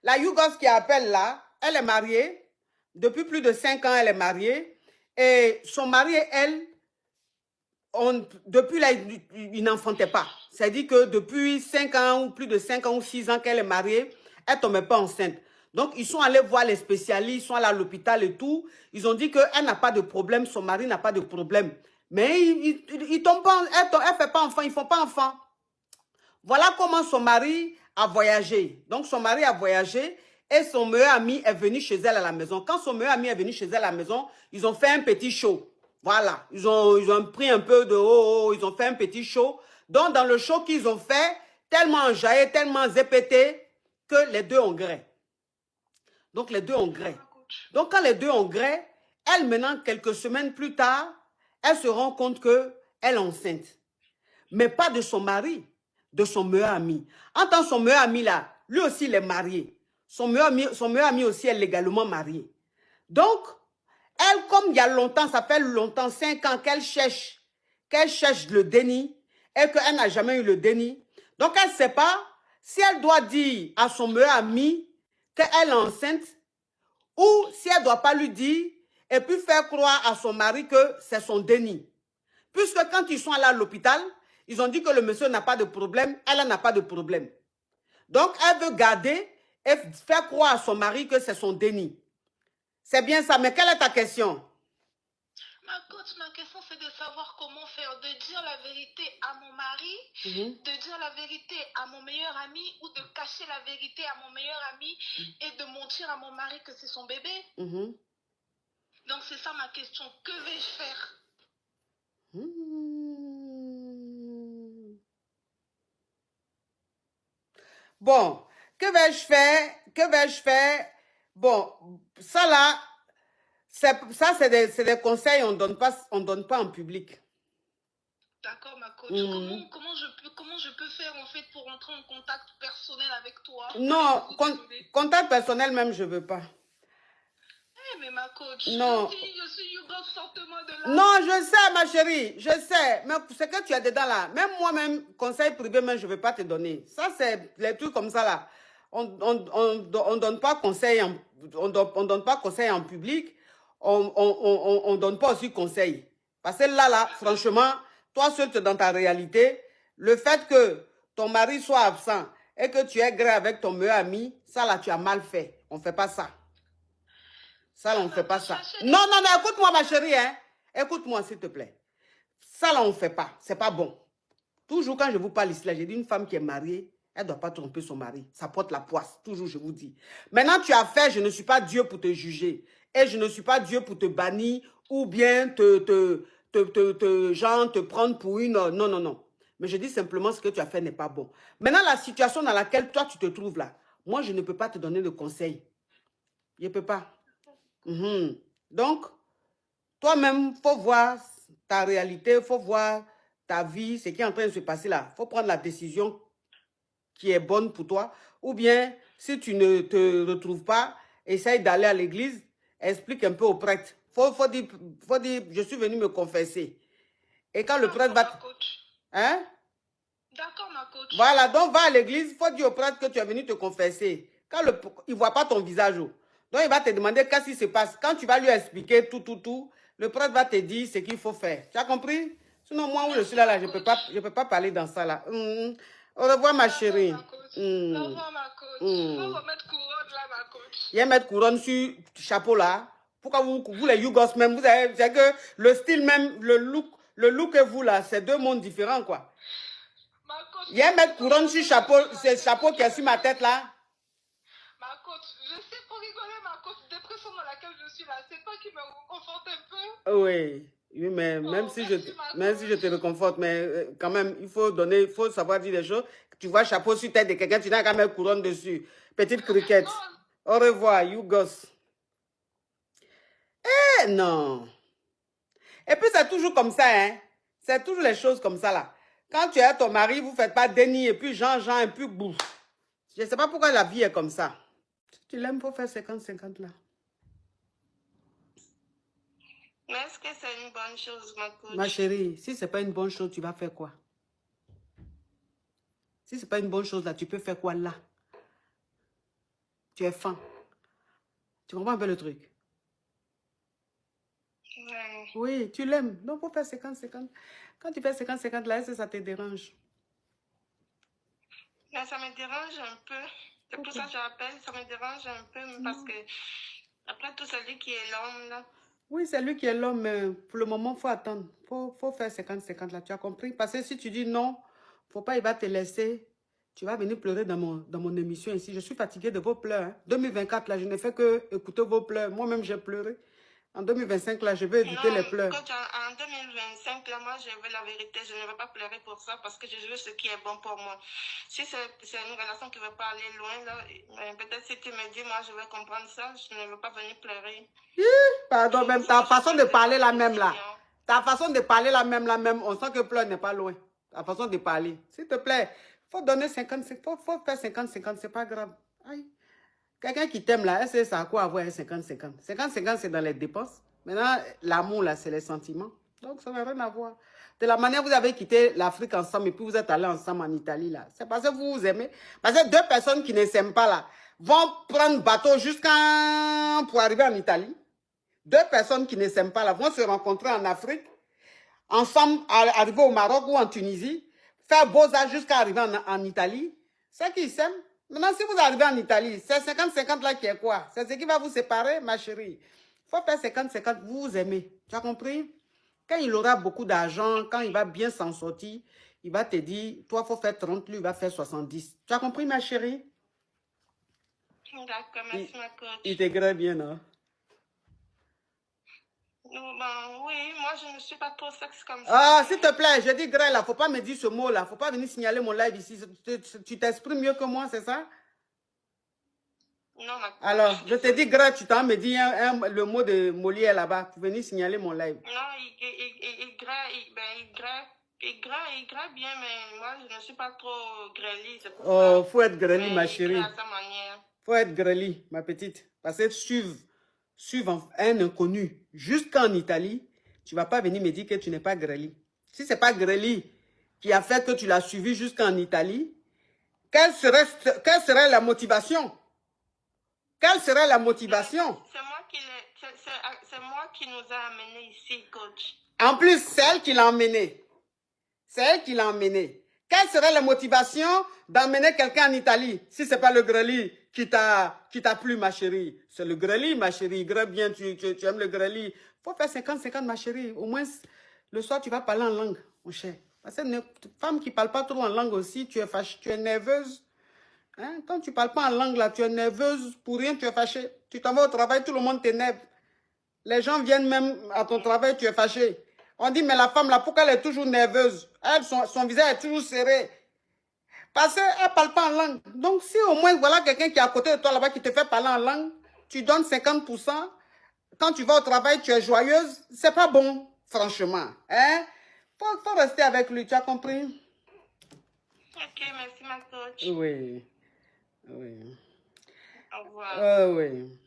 La Yougos qui appelle là, elle est mariée. Depuis plus de 5 ans, elle est mariée. Et son mari et elle, depuis là, ils n'enfantaient pas. C'est-à-dire que depuis 5 ans, ou plus de 5 ans ou 6 ans qu'elle est mariée, elle ne tombait pas enceinte. Donc, ils sont allés voir les spécialistes, ils sont allés à l'hôpital et tout. Ils ont dit qu'elle n'a pas de problème, son mari n'a pas de problème. Mais ils tombent pas, elle ne fait pas enfant, ils ne font pas enfant. Voilà comment son mari a voyagé. Donc, son mari a voyagé et son meilleur ami est venu chez elle à la maison. Quand son meilleur ami est venu chez elle à la maison, ils ont fait un petit show. Voilà, ils ont pris un peu de haut, ils ont fait un petit show. Donc, dans le show qu'ils ont fait, tellement enjaillé, tellement zépété, que les deux ont gré. Donc, les deux ont gré. Donc, quand les deux ont gré, elle, maintenant, quelques semaines plus tard, elle se rend compte qu'elle est enceinte. Mais pas de son mari, de son meilleur ami. En tant que son meilleur ami, là, lui aussi, il est marié. Son meilleur ami aussi est légalement marié. Donc, elle, comme il y a longtemps, ça fait longtemps, 5 ans, qu'elle cherche le déni et qu'elle n'a jamais eu le déni. Donc, elle ne sait pas si elle doit dire à son meilleur ami qu'elle est enceinte ou si elle ne doit pas lui dire et puis faire croire à son mari que c'est son déni. Puisque quand ils sont allés à l'hôpital, ils ont dit que le monsieur n'a pas de problème, elle n'a pas de problème. Donc, elle veut garder et faire croire à son mari que c'est son déni. C'est bien ça, mais quelle est ta question? Ma coach, ma question c'est de savoir comment faire, de dire la vérité à mon mari, de dire la vérité à mon meilleur ami ou de cacher la vérité à mon meilleur ami et de mentir à mon mari que c'est son bébé. Donc c'est ça ma question, que vais-je faire? Bon, que vais-je faire? Que vais-je faire? Bon, ça là, c'est des conseils on donne pas en public. D'accord, ma coach. Comment je peux faire en fait pour entrer en contact personnel avec toi? Non, contact personnel même, je veux pas. Mais ma coach, non. Je suis Yougos, sortez-moi de là. Non, je sais, ma chérie, je sais. Mais ce que tu as dedans là, même moi-même, conseil privé, même, je ne vais pas te donner. Ça, c'est les trucs comme ça là. On donne pas conseil on donne pas conseil en public. On donne pas aussi conseil. Parce que là, franchement, toi seul, tu es dans ta réalité. Le fait que ton mari soit absent et que tu es gré avec ton meilleur ami, ça là, tu as mal fait. On ne fait pas ça. Ça, là, on ne fait pas ça. Non, écoute-moi, ma chérie, hein. Écoute-moi, s'il te plaît. Ça, là, on ne fait pas. C'est pas bon. Toujours, quand je vous parle ici, là, j'ai dit une femme qui est mariée, elle ne doit pas tromper son mari. Ça porte la poisse. Toujours, je vous dis. Maintenant, tu as fait, je ne suis pas Dieu pour te juger. Et je ne suis pas Dieu pour te bannir ou bien genre, te prendre pour une... Non. Mais je dis simplement ce que tu as fait n'est pas bon. Maintenant, la situation dans laquelle toi, tu te trouves là, moi, je ne peux pas te donner le conseil. Je ne peux pas. Donc, toi-même, il faut voir ta réalité, il faut voir ta vie, ce qui est en train de se passer là. Il faut prendre la décision qui est bonne pour toi. Ou bien, si tu ne te retrouves pas, essaye d'aller à l'église, explique un peu au prêtre. Faut dire, je suis venu me confesser. Et quand le prêtre va... Hein? D'accord, ma coach. Voilà, donc va à l'église, il faut dire au prêtre que tu es venu te confesser. Quand il ne voit pas ton visage, donc il va te demander qu'est-ce qui se passe. Quand tu vas lui expliquer tout, le prêtre va te dire ce qu'il faut faire. Tu as compris? Sinon, moi où je suis là, je ne peux pas parler dans ça là. Au revoir, ma chérie. Au revoir, ma coach. Il faut remettre couronne là, ma coach. Il y a mettre couronne sur le chapeau là. Pourquoi vous les Yougos même, vous avez, c'est que le style même, le look et vous là, c'est deux mondes différents quoi. Il y a mettre couronne sur chapeau, c'est le chapeau qui est sur ma tête là. Ma coach, je sais pour rigoler, ma coach, dépression dans laquelle je suis là, c'est toi qui me réconforte un peu. Oui, mais même si je te réconforte, mais quand même, il faut savoir dire des choses. Tu vois chapeau sur tête de quelqu'un, tu n'as qu'à mettre couronne dessus. Petite cricket. Au revoir, Yougos. Eh non. Et puis c'est toujours comme ça, hein. C'est toujours les choses comme ça là. Quand tu es ton mari, vous ne faites pas déni et puis Jean, et puis bouffe. Je ne sais pas pourquoi la vie est comme ça. Si tu l'aimes, il faut faire 50-50 là. Mais est-ce que c'est une bonne chose, ma coach? Ma chérie, si ce n'est pas une bonne chose, tu vas faire quoi? Si ce n'est pas une bonne chose là, tu peux faire quoi là? Tu es fin. Tu comprends un peu le truc? Ouais. Oui, tu l'aimes. Donc, pour faire 50-50. Quand tu fais 50-50, là, est-ce que ça te dérange? Mais ça me dérange un peu. C'est pour ça que j'appelle. Ça me dérange un peu parce que après tout, c'est lui qui est l'homme, là. Oui, c'est lui qui est l'homme, mais pour le moment, il faut attendre. Faut faire 50-50 là, tu as compris? Parce que si tu dis non, faut pas, il va te laisser. Tu vas venir pleurer dans mon émission ici. Je suis fatiguée de vos pleurs. Hein. 2024, là, je ne fais que écouter vos pleurs. Moi-même, j'ai pleuré. En 2025, là, je vais éviter les pleurs. Coach, en 2025, là, moi, je veux la vérité. Je ne veux pas pleurer pour ça parce que je veux ce qui est bon pour moi. Si c'est une relation qui ne veut pas aller loin, là, peut-être si tu me dis, moi, je vais comprendre ça, je ne veux pas venir pleurer. Pardon, même ta façon de parler la même, là. Ta façon de parler la même, on sent que pleur n'est pas loin. Ta façon de parler. S'il te plaît, faut donner 50, faut faire 50-50, c'est pas grave. Aïe. Quelqu'un qui t'aime là, c'est ça à quoi avoir 50-50. 50-50, c'est dans les dépenses. Maintenant, l'amour là, c'est les sentiments. Donc, ça n'a rien à voir. De la manière vous avez quitté l'Afrique ensemble et puis vous êtes allés ensemble en Italie là, c'est parce que vous vous aimez. Parce que deux personnes qui ne s'aiment pas là vont prendre bateau pour arriver en Italie. Deux personnes qui ne s'aiment pas là vont se rencontrer en Afrique, ensemble, arriver au Maroc ou en Tunisie, faire beaux-arts jusqu'à arriver en Italie. C'est qui s'aiment. Maintenant, si vous arrivez en Italie, c'est 50-50 là qui est quoi? C'est ce qui va vous séparer, ma chérie. Il faut faire 50-50, vous vous aimez. Tu as compris? Quand il aura beaucoup d'argent, quand il va bien s'en sortir, il va te dire, toi, il faut faire 30, lui, il va faire 70. Tu as compris, ma chérie? D'accord, merci, ma coach. Il t'aiderait bien, non? Ben, oui, moi, je ne suis pas trop sexe comme ça. Ah, s'il te plaît, je dis grêle, là, faut pas me dire ce mot-là. Faut pas venir signaler mon live ici. Tu t'exprimes mieux que moi, c'est ça? Non, ma coach. Alors, je te dis grêle, tu t'en me dis le mot de Molière là-bas pour venir signaler mon live. Non, il gratte bien, mais moi, je ne suis pas trop grêlie. Oh, faut être grêlie, ma chérie. À sa manière. Faut être grêlie, ma petite. Parce que suivre un inconnu jusqu'en Italie, tu ne vas pas venir me dire que tu n'es pas grêlie. Si ce n'est pas grêlie qui a fait que tu l'as suivi jusqu'en Italie, quelle serait la motivation? Quelle serait la motivation? C'est moi qui nous a amenés ici, coach. En plus, c'est elle qui l'a emmené. C'est elle qui l'a emmené. Quelle serait la motivation d'emmener quelqu'un en Italie si ce n'est pas le grêlis qui t'a plu, ma chérie? C'est le grêlis, ma chérie. Grêle bien, tu aimes le grêlis. Il faut faire 50-50, ma chérie. Au moins, le soir, tu vas parler en langue, mon cher. Parce que une femme qui ne parle pas trop en langue aussi, tu es fâchée, tu es nerveuse. Hein? Quand tu ne parles pas en langue, là, tu es nerveuse. Pour rien, tu es fâchée. Tu t'en vas au travail, tout le monde t'énerve. Les gens viennent même à ton travail, tu es fâché. On dit, mais la femme, là, pourquoi elle est toujours nerveuse? Elle, son visage est toujours serré. Parce qu'elle ne parle pas en langue. Donc, si au moins, voilà quelqu'un qui est à côté de toi là-bas qui te fait parler en langue, tu donnes 50%. Quand tu vas au travail, tu es joyeuse. C'est pas bon, franchement. Hein? Faut rester avec lui, tu as compris? Ok, merci, ma coach. Oui. Oui. Au revoir. Oui.